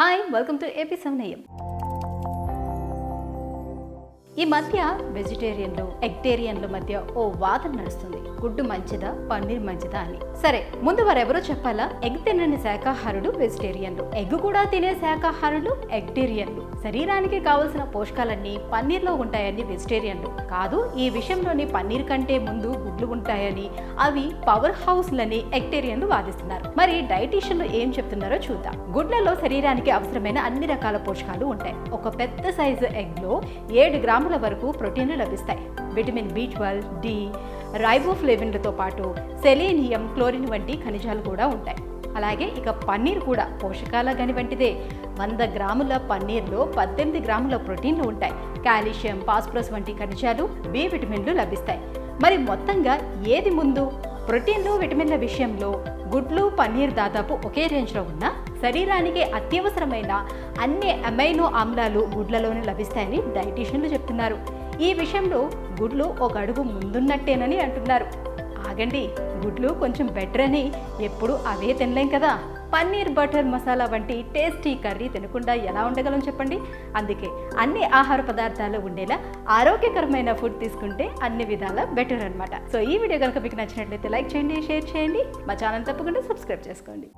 Hi welcome to AP 7am. ఈ మధ్య వెజిటేరియన్లు ఎగ్టేరియన్ల మధ్య ఓ వాదన నడుస్తుంది. గుడ్డు మంచిదా పన్నీర్ మంచిదా అని. సరే, ముందు వారెవరో చెప్పాలా? ఎగ్ తినని శాకాహారులు వెజిటేరియన్లు, ఎగ్ కూడా తినే శాకాహారులు ఎగ్టేరియన్లు. శరీరానికి కావలసిన పోషకాలన్నీ పన్నీర్లో ఉంటాయని వెజిటేరియన్లు. కాదు, ఈ విషయంలోని పన్నీర్ కంటే ముందు గుడ్లు ఉంటాయని, అవి పవర్ హౌస్లని ఎగ్టేరియన్లు వాదిస్తున్నారు. మరి డైటీషియన్లు ఏం చెప్తున్నారో చూద్దాం. గుడ్లలో శరీరానికి అవసరమైన అన్ని రకాల పోషకాలు ఉంటాయి. ఒక పెద్ద సైజు ఎగ్లో 7 గ్రాముల వరకు ప్రోటీన్లు లభిస్తాయి. విటమిన్ B12, D, రైబోఫ్లేవిన్లతో పాటు సెలీనియం, క్లోరిన్ వంటి ఖనిజాలు కూడా ఉంటాయి. అలాగే ఇక పన్నీర్ కూడా పోషకాల గని వంటిదే. 100 గ్రాముల పన్నీర్లో 18 గ్రాముల ప్రోటీన్లు ఉంటాయి. కాల్షియం, ఫాస్ఫరస్ వంటి ఖనిజాలు, B విటమిన్లు లభిస్తాయి. మరి మొత్తంగా ఏది ముందు? ప్రోటీన్లు, విటమిన్ల విషయంలో గుడ్లు, పన్నీర్ దాదాపు ఒకే రేంజ్లో ఉన్న శరీరానికి అత్యవసరమైన అన్ని అమైనో ఆమ్లాలు గుడ్లలోనే లభిస్తాయని డైటీషియన్లు చెప్తున్నారు. ఈ విషయంలో గుడ్లు ఒక అడుగు ముందున్నట్టేనని అంటున్నారు. ఆగండి, గుడ్లు కొంచెం బెటర్ అని ఎప్పుడు అవే తినలేం కదా. పన్నీర్, బటర్ మసాలా వంటి టేస్టీ కర్రీ తినకుండా ఎలా ఉండగలం చెప్పండి. అందుకే అన్ని ఆహార పదార్థాలు ఉండేలా ఆరోగ్యకరమైన ఫుడ్ తీసుకుంటే అన్ని విధాలా బెటర్ అనమాట. సో ఈ వీడియో కనుక మీకు నచ్చినట్లయితే లైక్ చేయండి, షేర్ చేయండి, మా ఛానల్ తప్పకుండా సబ్స్క్రైబ్ చేసుకోండి.